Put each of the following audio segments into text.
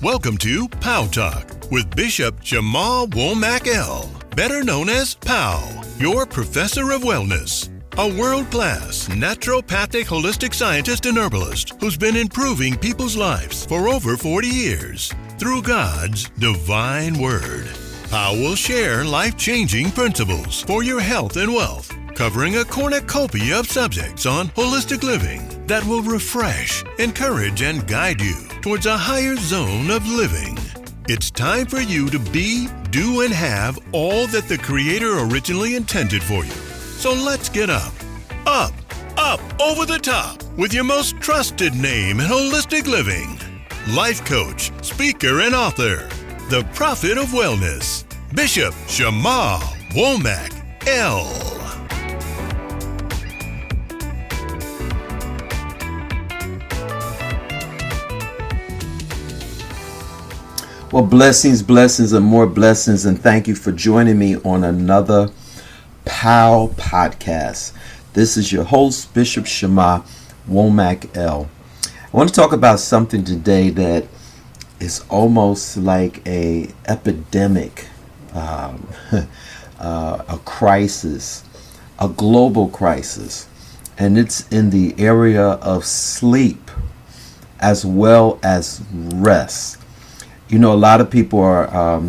Welcome to POW Talk with Bishop Womack-El, better known as POW, your professor of wellness. A world-class naturopathic holistic scientist and herbalist who's been improving people's lives for over 40 years through God's divine word. POW will share life-changing principles for your health and wealth, covering a cornucopia of subjects on holistic living that will refresh, encourage, and guide you towards a higher zone of living. It's time for you to be, do, and have all that the Creator originally intended for you. So let's get up, over the top with your most trusted name in holistic living. Life coach, speaker, and author, the prophet of wellness, Bishop Womack-El. Well, blessings, and more blessings, and thank you for joining me on another POW podcast. This is your host, Bishop Womack-El. I want to talk about something today that is almost like a epidemic, a crisis, a global crisis, and it's in the area of sleep as well as rest. You know, a lot of people are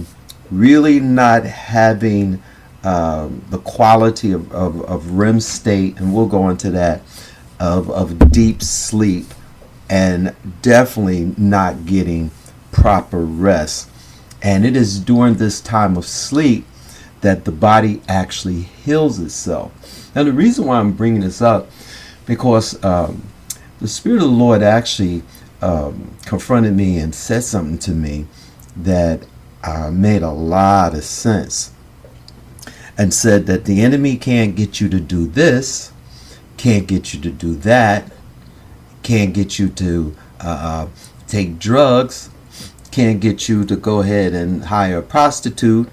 really not having the quality of REM state, and we'll go into that, of deep sleep, and definitely not getting proper rest. And it is during this time of sleep that the body actually heals itself. Now, the reason why I'm bringing this up, because the Spirit of the Lord actually confronted me and said something to me that made a lot of sense, and said that the enemy can't get you to do this, can't get you to do that, can't get you to take drugs, can't get you to go ahead and hire a prostitute,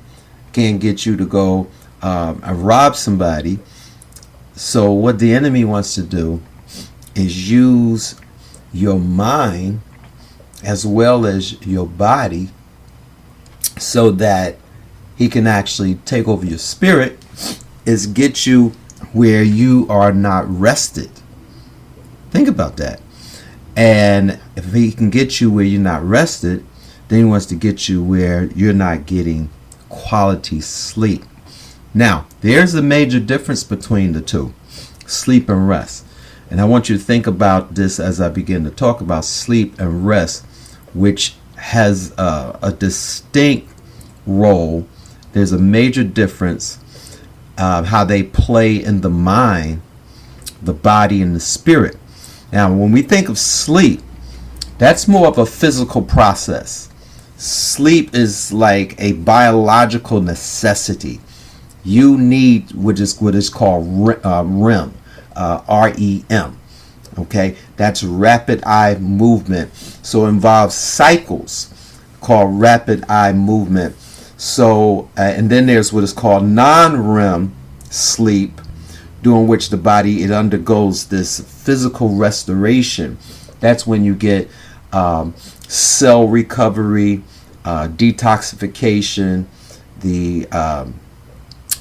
can't get you to go and rob somebody. So what the enemy wants to do is use your mind as well as your body so that he can actually take over your spirit, is get you where you are not rested. Think about that. And if he can get you where you're not rested, then he wants to get you where you're not getting quality sleep. Now, there's a major difference between the two, sleep and rest. And I want you to think about this as I begin to talk about sleep and rest, which has a distinct role. There's a major difference how they play in the mind, the body, and the spirit. Now, when we think of sleep, that's more of a physical process. Sleep is like a biological necessity. You need what is called REM. REM. Okay, that's rapid eye movement. So it involves cycles called rapid eye movement. So and then there's what is called non-REM sleep, during which the body, it undergoes this physical restoration. That's when you get cell recovery, detoxification, the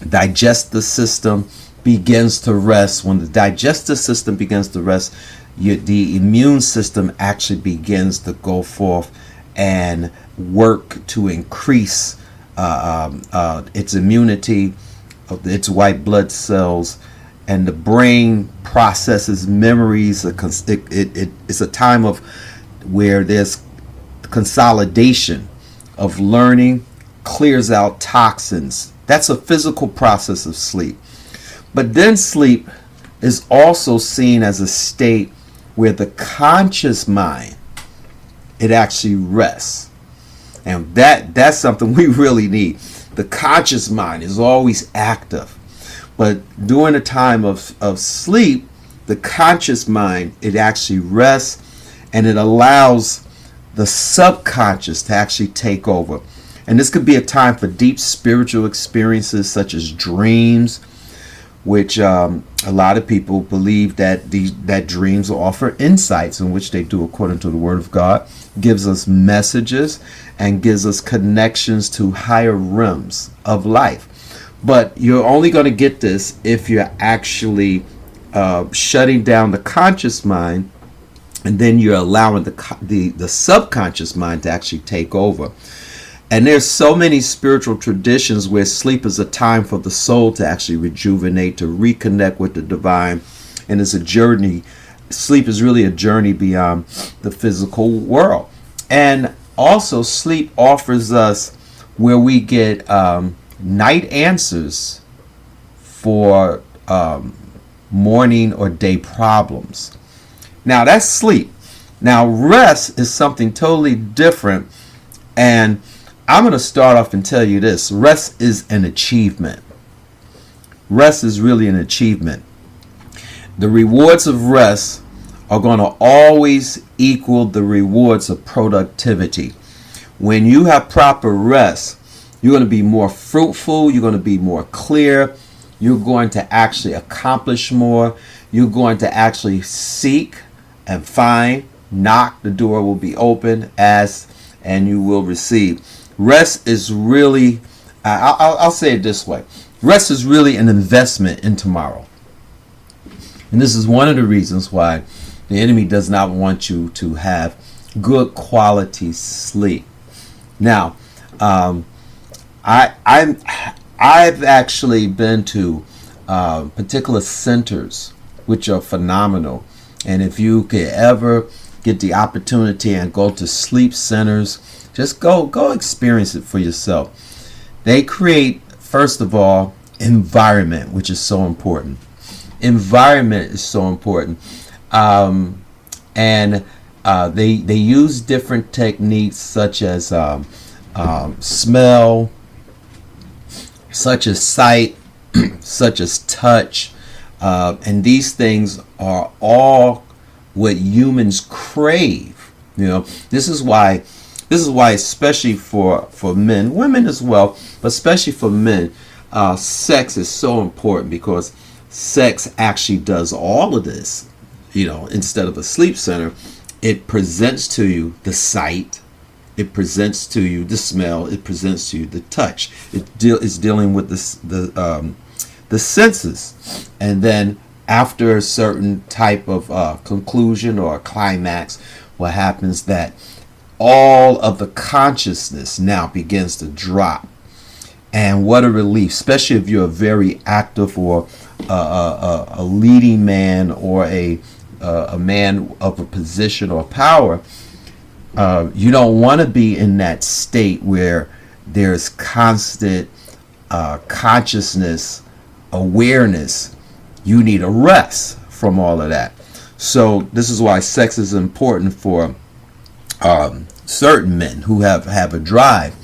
digestive system begins to rest. When the digestive system begins to rest, the immune system actually begins to go forth and work to increase its immunity of its white blood cells, and the brain processes memories. It's a time of where there's consolidation of learning, clears out toxins. That's a physical process of sleep. But then sleep is also seen as a state where the conscious mind, it actually rests. And that's something we really need. The conscious mind is always active. But during a time of sleep, the conscious mind, it actually rests, and it allows the subconscious to actually take over. And this could be a time for deep spiritual experiences such as dreams, which a lot of people believe that that dreams offer insights, in which they do according to the Word of God, gives us messages and gives us connections to higher realms of life. But you're only going to get this if you're actually shutting down the conscious mind, and then you're allowing the subconscious mind to actually take over. And there's so many spiritual traditions where sleep is a time for the soul to actually rejuvenate, to reconnect with the divine, and it's a journey. Sleep is really a journey beyond the physical world. And also, sleep offers us where we get night answers for morning or day problems. Now, that's sleep. Now, rest is something totally different. And I'm going to start off and tell you this. Rest is an achievement. Rest is really an achievement. The rewards of rest are going to always equal the rewards of productivity. When you have proper rest, you're going to be more fruitful. You're going to be more clear. You're going to actually accomplish more. You're going to actually seek and find. Knock, the door will be open. Ask, and you will receive. Rest is really, I'll say it this way. Rest is really an investment in tomorrow. And this is one of the reasons why the enemy does not want you to have good quality sleep. Now, I've actually been to particular centers which are phenomenal. And if you could ever get the opportunity and go to sleep centers, just go experience it for yourself. They create, first of all, environment, which is so important. Environment is so important. And they use different techniques such as smell, such as sight, such as touch. And these things are all what humans crave. You know, this is why especially for men, women as well, but especially for men, sex is so important, because sex actually does all of this. You know, instead of a sleep center, it presents to you the sight, it presents to you the smell, it presents to you the touch. It's dealing with the senses. And then after a certain type of conclusion or climax, what happens that all of the consciousness now begins to drop. And what a relief, especially if you're a very active or a leading man, or a man of a position or power. You don't want to be in that state where there's constant consciousness, awareness. You need a rest from all of that. So this is why sex is important for certain men who have a drive,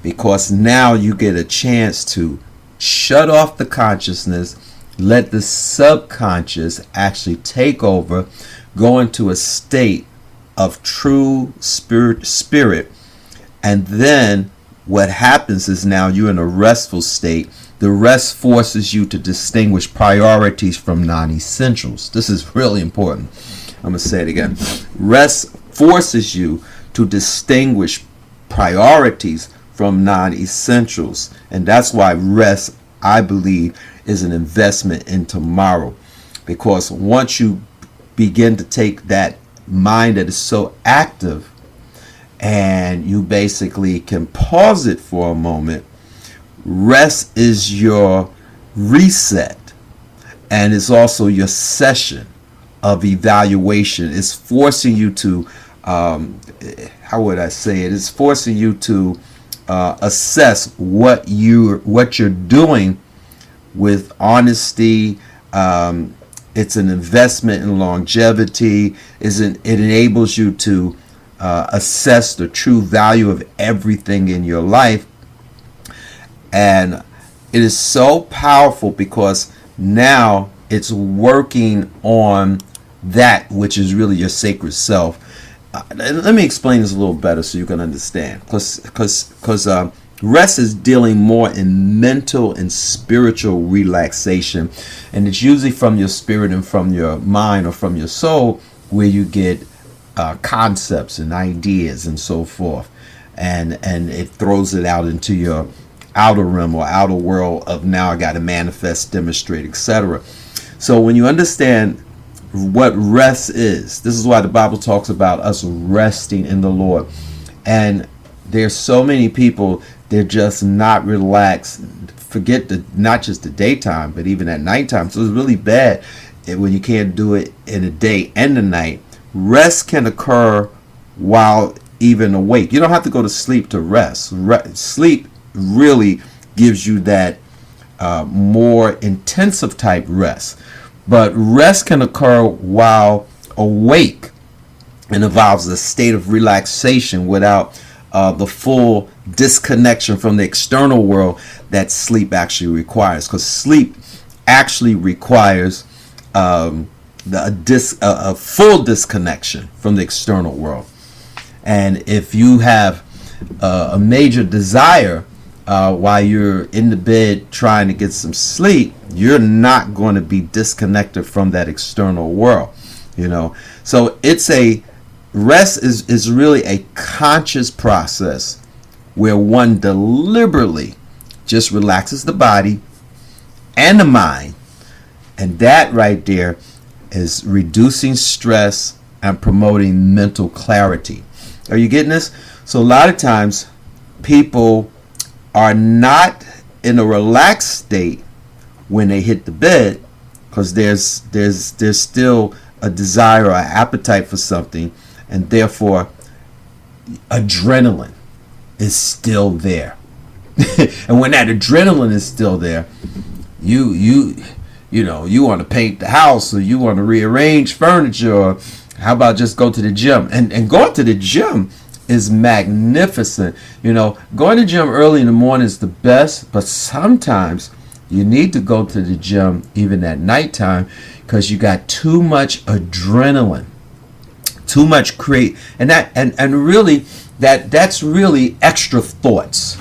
because now you get a chance to shut off the consciousness, let the subconscious actually take over, go into a state of true spirit, and then what happens is now you're in a restful state. The rest forces you to distinguish priorities from non-essentials. This is really important. I'm going to say it again. Rest forces you to distinguish priorities from non-essentials. And that's why rest, I believe, is an investment in tomorrow. Because once you begin to take that mind that is so active, and you basically can pause it for a moment, rest is your reset, and it's also your session of evaluation. It's forcing you to, how would I say it? It's forcing you to assess what you're doing with honesty. It's an investment in longevity. It enables you to assess the true value of everything in your life. And it is so powerful because now it's working on that which is really your sacred self. Let me explain this a little better so you can understand. Because Rest is dealing more in mental and spiritual relaxation, and it's usually from your spirit and from your mind or from your soul, where you get concepts and ideas and so forth, and it throws it out into your outer realm or outer world of now I got to manifest, demonstrate, etc. So when you understand what rest is, this is why the Bible talks about us resting in the Lord. And there's so many people, they're just not relaxed. Forget not just the daytime, but even at nighttime. So it's really bad when you can't do it in the day and the night. Rest can occur while even awake. You don't have to go to sleep to rest. Sleep really gives you that more intensive type rest. But rest can occur while awake and involves a state of relaxation without the full disconnection from the external world that sleep actually requires. Because sleep actually requires a full disconnection from the external world. And if you have a major desire while you're in the bed trying to get some sleep, you're not going to be disconnected from that external world, So rest is really a conscious process where one deliberately just relaxes the body and the mind, and that right there is reducing stress and promoting mental clarity. Are you getting this? So a lot of times people are not in a relaxed state when they hit the bed, because there's still a desire or appetite for something, and therefore adrenaline is still there. And when that adrenaline is still there, you want to paint the house, or you want to rearrange furniture, or how about just go to the gym? And going to the gym is magnificent. Going to the gym early in the morning is the best, but sometimes you need to go to the gym even at nighttime, because you got too much adrenaline, too much and really that's really extra thoughts.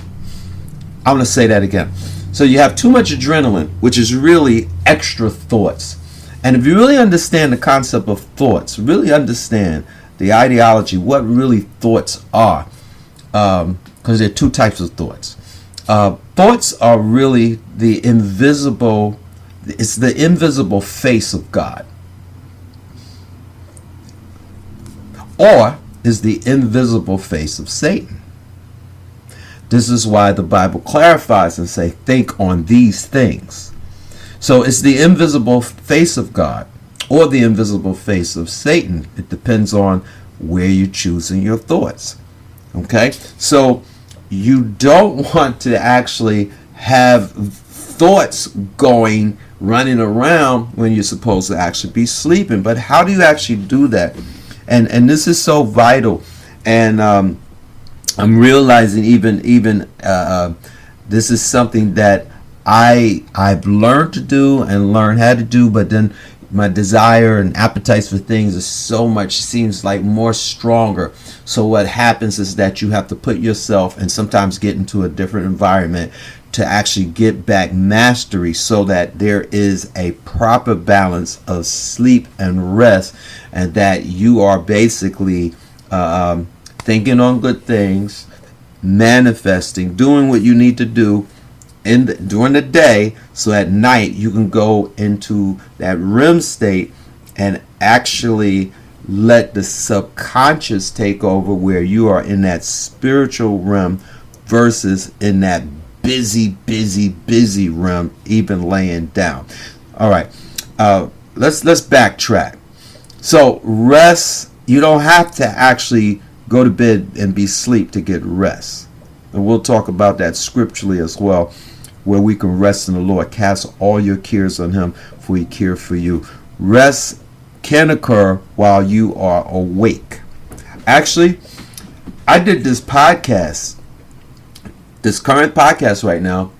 I'm going to say that again. So you have too much adrenaline, which is really extra thoughts. And if you really understand the concept of thoughts, really understand the ideology, what really thoughts are, because there are two types of thoughts. Thoughts are really the invisible face of God, or is the invisible face of Satan. This is why the Bible clarifies and say, think on these things. So it's the invisible face of God or the invisible face of Satan. It depends on where you're choosing your thoughts. Okay? So you don't want to actually have thoughts running around when you're supposed to actually be sleeping. But how do you actually do that? And this is so vital. And I'm realizing even this is something that I've learned to do and learned how to do, but then my desire and appetites for things is seems like more stronger. So what happens is that you have to put yourself and sometimes get into a different environment to actually get back mastery, so that there is a proper balance of sleep and rest, and that you are basically thinking on good things, manifesting, doing what you need to do during the day, so at night you can go into that REM state and actually let the subconscious take over, where you are in that spiritual realm versus in that busy realm, even laying down. All right, let's backtrack. So rest, you don't have to actually go to bed and be asleep to get rest. And we'll talk about that scripturally as well, where we can rest in the Lord. Cast all your cares on him, for he cares for you. Rest can occur while you are awake. Actually, I did this current podcast right now,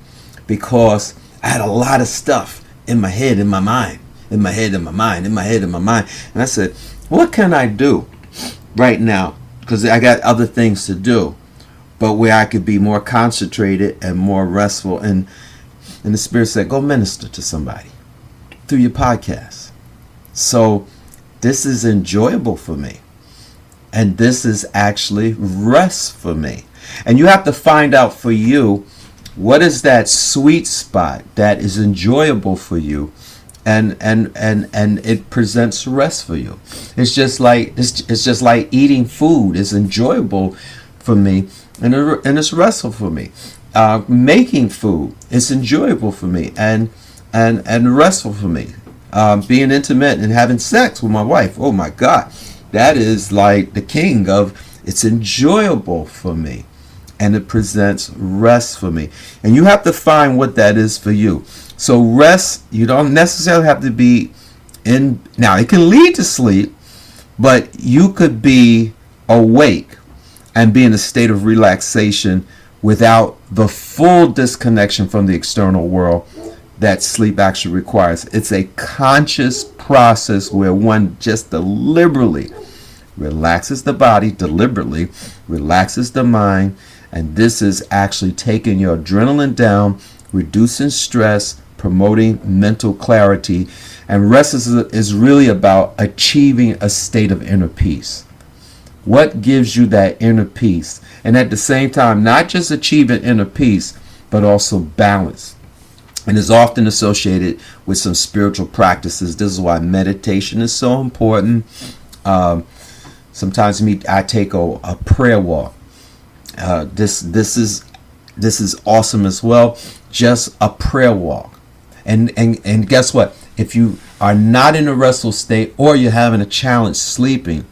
because I had a lot of stuff in my head, in my mind. And I said, what can I do right now? Because I got other things to do. but where I could be more concentrated and more restful. And the Spirit said, go minister to somebody through your podcast. So this is enjoyable for me. And this is actually rest for me. And you have to find out for you, what is that sweet spot that is enjoyable for you, and it presents rest for you. It's just like eating food is enjoyable for me, and it's restful for me. Making food is enjoyable for me and restful for me. Being intimate and having sex with my wife, oh my God, that is like the king of, it's enjoyable for me. And it presents rest for me. And you have to find what that is for you. So rest, you don't necessarily have to be in. Now, it can lead to sleep, but you could be awake and be in a state of relaxation without the full disconnection from the external world that sleep actually requires. It's a conscious process where one just deliberately relaxes the body, deliberately relaxes the mind. And this is actually taking your adrenaline down, reducing stress, promoting mental clarity. And rest is really about achieving a state of inner peace. What gives you that inner peace? And at the same time, not just achieving inner peace, but also balance. And is often associated with some spiritual practices. This is why meditation is so important. Sometimes I take a prayer walk. This is awesome as well. Just a prayer walk, and guess what? If you are not in a restful state or you're having a challenge sleeping,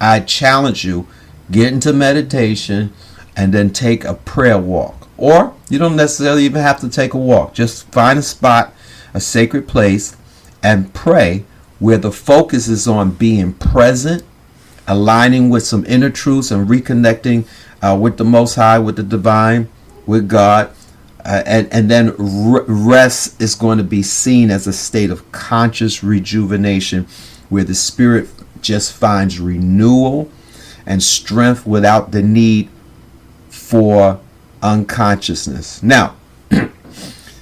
I challenge you, get into meditation and then take a prayer walk. Or you don't necessarily even have to take a walk. Just find a spot, a sacred place, and pray where the focus is on being present, aligning with some inner truths and reconnecting with the Most High, with the divine, with God. And then rest is going to be seen as a state of conscious rejuvenation where the spirit just finds renewal and strength without the need for unconsciousness. Now,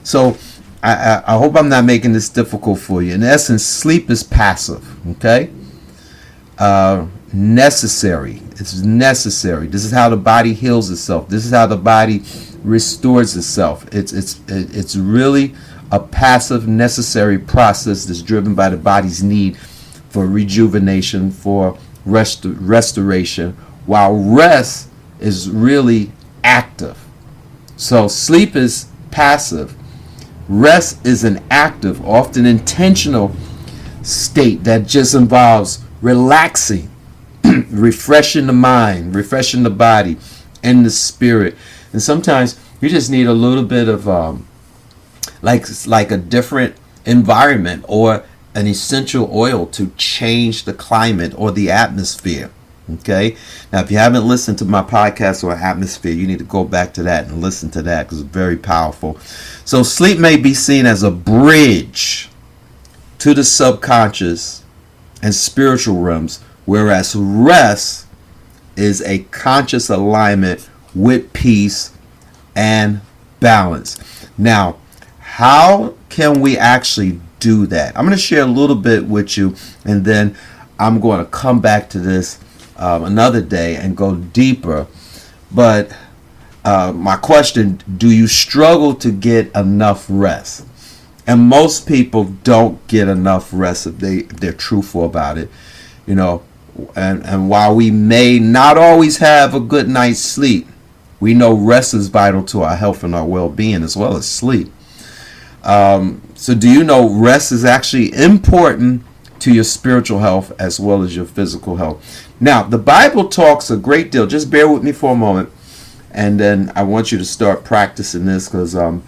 so I hope I'm not making this difficult for you. In essence, sleep is passive, okay? Necessary. It's necessary. This is how the body heals itself. This is how the body restores itself. It's really a passive, necessary process that's driven by the body's need for rejuvenation, for restoration, while rest is really active. So sleep is passive. Rest is an active, often intentional state that just involves relaxing, refreshing the mind, refreshing the body and the spirit. And sometimes you just need a little bit of like a different environment or an essential oil to change the climate or the atmosphere. Okay. Now, if you haven't listened to my podcast or atmosphere, you need to go back to that and listen to that because it's very powerful. So sleep may be seen as a bridge to the subconscious and spiritual realms, whereas rest is a conscious alignment with peace and balance. Now, how can we actually do that? I'm going to share a little bit with you, and then I'm going to come back to this another day and go deeper. But my question, do you struggle to get enough rest? And most people don't get enough rest if they're truthful about it, you know. And while we may not always have a good night's sleep, we know rest is vital to our health and our well-being as well as sleep. So do you know rest is actually important to your spiritual health as well as your physical health? Now, the Bible talks a great deal. Just bear with me for a moment, and then I want you to start practicing this because I'm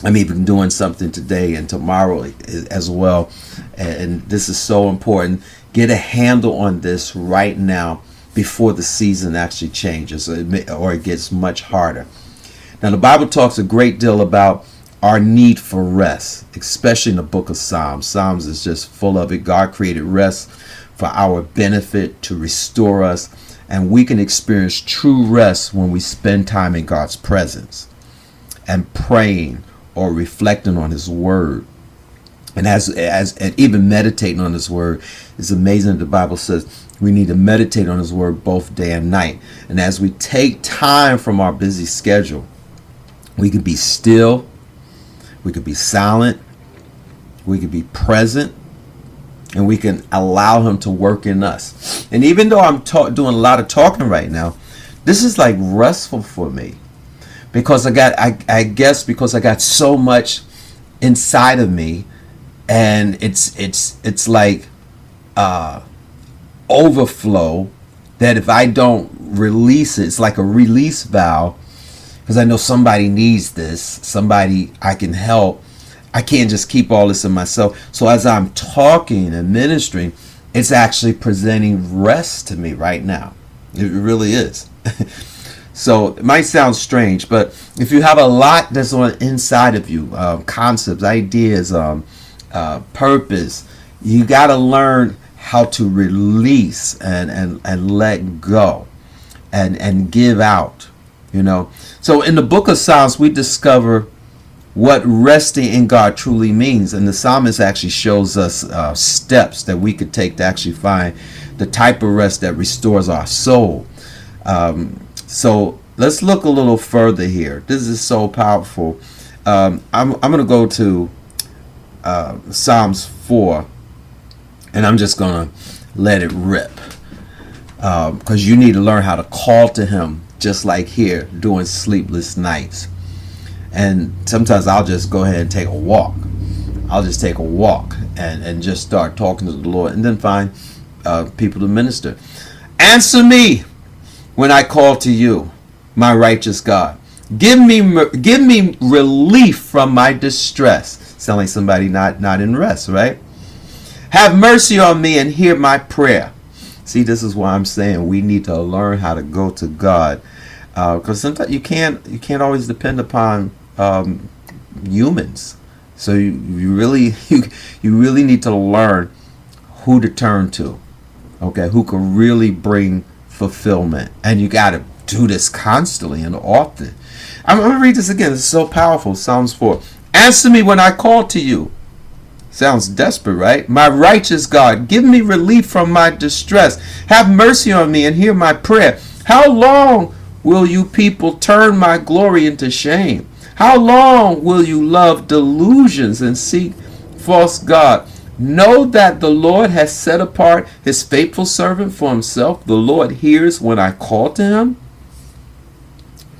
even doing something today and tomorrow as well. And this is so important. Get a handle on this right now before the season actually changes or it gets much harder. Now, the Bible talks a great deal about our need for rest, especially in the book of Psalms. Psalms is just full of it. God created rest for our benefit, to restore us, And we can experience true rest when we spend time in God's presence and praying or reflecting on his word. And and even meditating on his word. It's amazing. The Bible says we need to meditate on his word both day and night. And as we take time from our busy schedule, we can be still, we could be silent, we could be present, and we can allow him to work in us. And even though I'm doing a lot of talking right now, this is like restful for me, because I guess because I got so much inside of me, and it's like overflow that if I don't release it, it's like a release valve, because I know somebody needs this, somebody I can help. I can't just keep all this in myself. So as I'm talking and ministering, it's actually presenting rest to me right now. It really is. So it might sound strange, but if you have a lot that's on inside of you, concepts, ideas, purpose, you got to learn how to release and let go and give out, you know. So in the book of Psalms, we discover what resting in God truly means. And the psalmist actually shows us steps that we could take to actually find the type of rest that restores our soul. So let's look a little further here. This is so powerful. I'm going to go to Psalms 4, and I'm just going to let it rip, because you need to learn how to call to him, just like here during sleepless nights. And sometimes I'll just go ahead and take a walk. I'll just take a walk and just start talking to the Lord, and then find people to minister. Answer me when I call to you, my righteous God. Give me relief from my distress. Sound like somebody not in rest, right? Have mercy on me and hear my prayer. See, this is why I'm saying we need to learn how to go to God, because sometimes you can't always depend upon humans. So you really need to learn who to turn to, okay? Who can really bring fulfillment, and you got to do this constantly and often. I'm going to read this again. It's so powerful. Psalms 4. Answer me when I call to you. Sounds desperate, right? My righteous God, give me relief from my distress. Have mercy on me and hear my prayer. How long will you people turn my glory into shame? How long will you love delusions and seek false God? Know that the Lord has set apart his faithful servant for himself. The Lord hears when I call to him.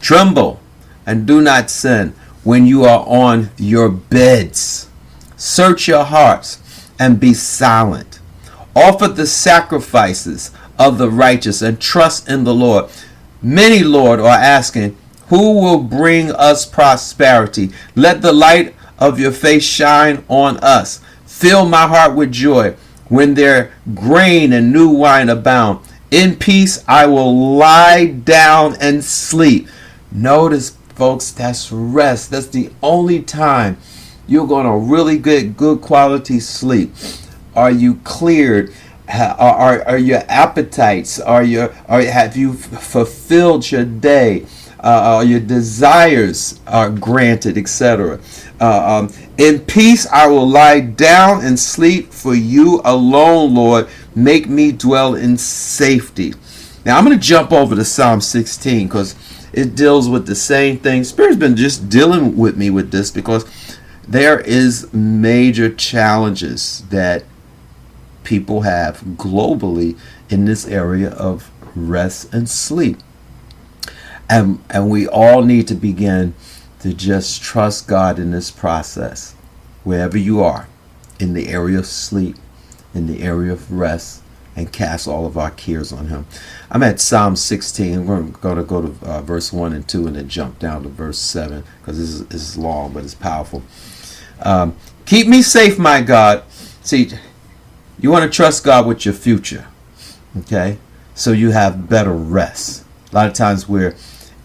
Tremble and do not sin when you are on your beds. Search your hearts and be silent. Offer the sacrifices of the righteous and trust in the Lord. Many, Lord, are asking, who will bring us prosperity? Let the light of your face shine on us. Fill my heart with joy when their grain and new wine abound. In peace I will lie down and sleep. Notice, folks, that's rest. That's the only time you're going to really get good quality sleep. Are you cleared? Are your appetites? Have you fulfilled your day? Your desires are granted, etc. In peace I will lie down and sleep, for you alone, Lord, make me dwell in safety. Now I'm going to jump over to Psalm 16, because it deals with the same thing. Spirit's been just dealing with me with this, because there is major challenges that people have globally in this area of rest and sleep. And we all need to begin to just trust God in this process, wherever you are, in the area of sleep, in the area of rest, and cast all of our cares on him. I'm at Psalm 16. We're going to go to verse 1 and 2 and then jump down to verse 7, because this is long, but it's powerful. Keep me safe, my God. See, you want to trust God with your future, okay? So you have better rest. A lot of times we're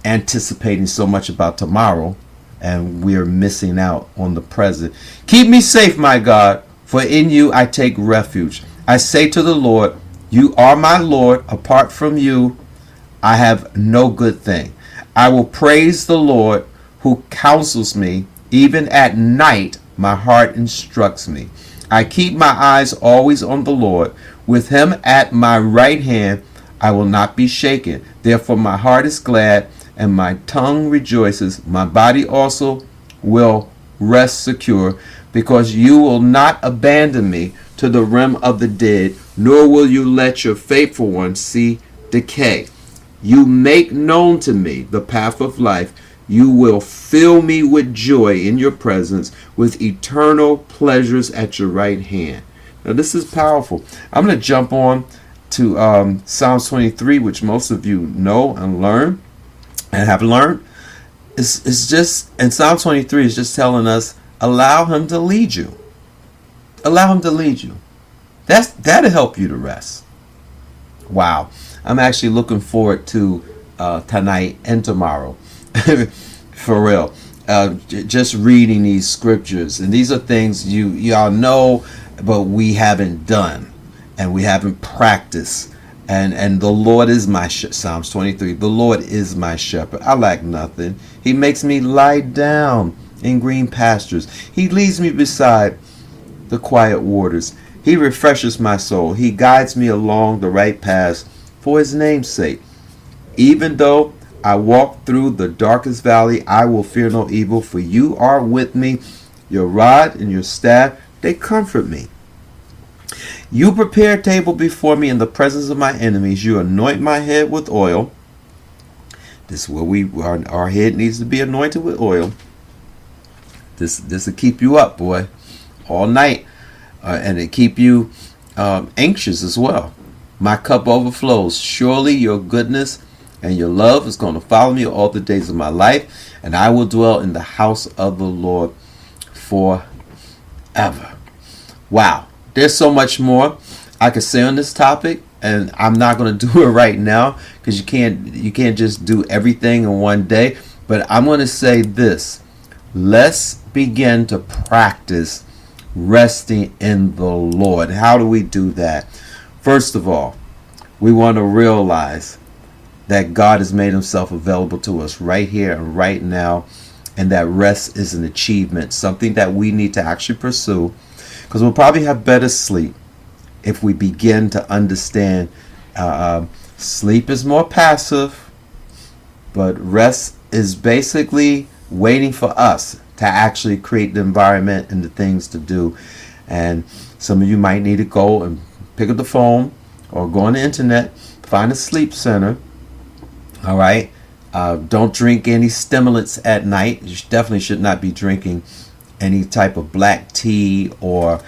anticipating so much about tomorrow, and we're missing out on the present. Keep me safe, my God, for in you I take refuge. I say to the Lord, you are my Lord. Apart from you, I have no good thing. I will praise the Lord who counsels me. Even at night, my heart instructs me. I keep my eyes always on the Lord. With him at my right hand, I will not be shaken. Therefore, my heart is glad and my tongue rejoices. My body also will rest secure, because you will not abandon me to the realm of the dead, nor will you let your faithful one see decay. You make known to me the path of life. You will fill me with joy in your presence, with eternal pleasures at your right hand. Now this is powerful. I'm going to jump on to Psalms 23, which most of you know and learn and have learned. It's just, and Psalm 23 is just telling us, allow him to lead you. Allow him to lead you. That'll help you to rest. Wow. I'm actually looking forward to tonight and tomorrow. For real. Just reading these scriptures. And these are things y'all know, but we haven't done. And we haven't practiced. And the Lord is my Psalms 23. The Lord is my shepherd. I lack nothing. He makes me lie down in green pastures. He leads me beside the quiet waters. He refreshes my soul. He guides me along the right paths for his name's sake. Even though I walk through the darkest valley, I will fear no evil, for you are with me. Your rod and your staff, they comfort me. You prepare a table before me in the presence of my enemies. You anoint my head with oil. This is where our head needs to be anointed with oil. This will keep you up, boy, all night, and it keep you anxious as well. My cup overflows. Surely your goodness and your love is going to follow me all the days of my life, and I will dwell in the house of the Lord forever. Wow. There's so much more I could say on this topic, and I'm not going to do it right now because you can't just do everything in one day. But I'm going to say this: let's begin to practice resting in the Lord. How do we do that? First of all, we want to realize that God has made himself available to us right here and right now, and that rest is an achievement, something that we need to actually pursue. Because we'll probably have better sleep if we begin to understand sleep is more passive, but rest is basically waiting for us to actually create the environment and the things to do. And some of you might need to go and pick up the phone or go on the internet, find a sleep center. All right. Don't drink any stimulants at night. You definitely should not be drinking any type of black tea or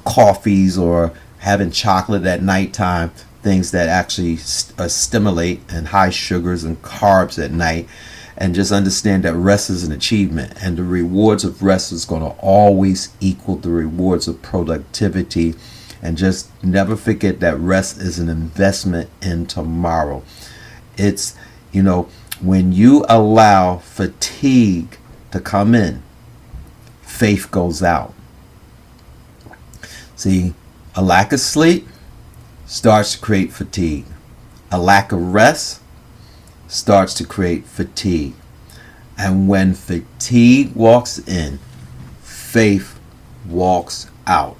coffees or having chocolate at nighttime, things that actually stimulate, and high sugars and carbs at night. And just understand that rest is an achievement, and the rewards of rest is going to always equal the rewards of productivity. And just never forget that rest is an investment in tomorrow. It's, when you allow fatigue to come in, faith goes out. See, a lack of sleep starts to create fatigue. A lack of rest starts to create fatigue. And when fatigue walks in, faith walks out.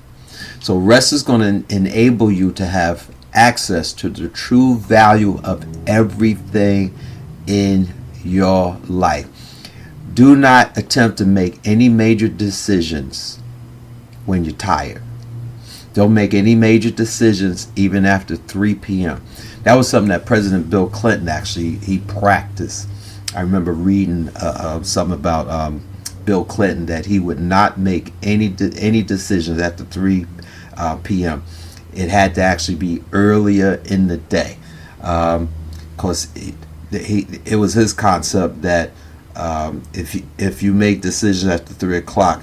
So rest is going to enable you to have access to the true value of everything in your life. Do not attempt to make any major decisions when you're tired. Don't make any major decisions even after 3 p.m. That was something that President Bill Clinton he practiced. I remember reading something about Bill Clinton, that he would not make any decisions after 3 p.m. It had to actually be earlier in the day, because it was his concept that if you make decisions after 3 o'clock,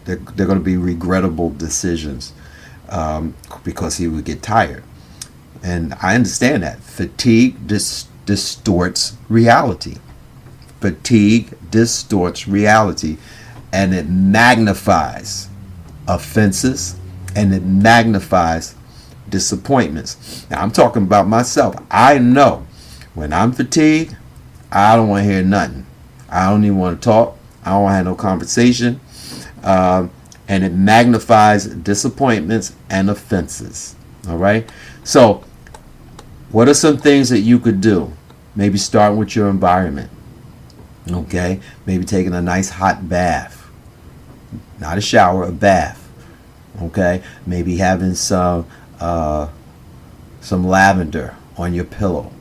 they're going to be regrettable decisions, because he would get tired. And I understand that. Fatigue distorts reality. Fatigue distorts reality, and it magnifies offenses, and it magnifies disappointments. Now, I'm talking about myself. I know When I'm fatigued, I don't want to hear nothing. I don't even want to talk. I don't want to have no conversation. And it magnifies disappointments and offenses. All right? So, what are some things that you could do? Maybe start with your environment. Okay? Maybe taking a nice hot bath. Not a shower, a bath. Okay? Maybe having some lavender on your pillow.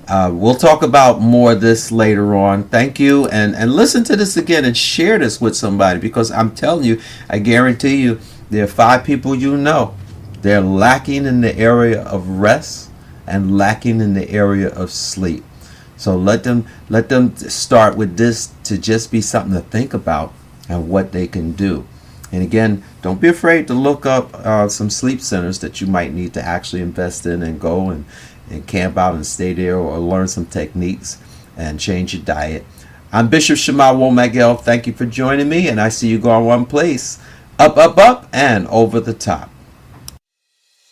We'll talk about more of this later on. Thank you. And listen to this again and share this with somebody, because I'm telling you, I guarantee you, there are 5 people you know. They're lacking in the area of rest and lacking in the area of sleep. So let them start with this to just be something to think about and what they can do. And again, don't be afraid to look up some sleep centers that you might need to actually invest in and go and camp out and stay there, or learn some techniques and change your diet. I'm Bishop Womack-El. Thank you for joining me, and I see you going one place, up, up, up, and over the top.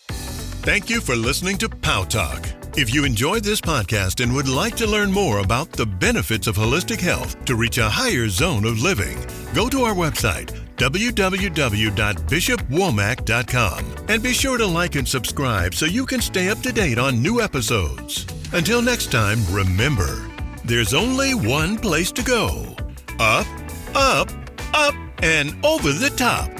Thank you for listening to POW Talk. If you enjoyed this podcast and would like to learn more about the benefits of holistic health to reach a higher zone of living, go to our website, www.bishopwomack.com, and be sure to like and subscribe so you can stay up to date on new episodes. Until next time, remember, there's only one place to go. Up, up, up, and over the top.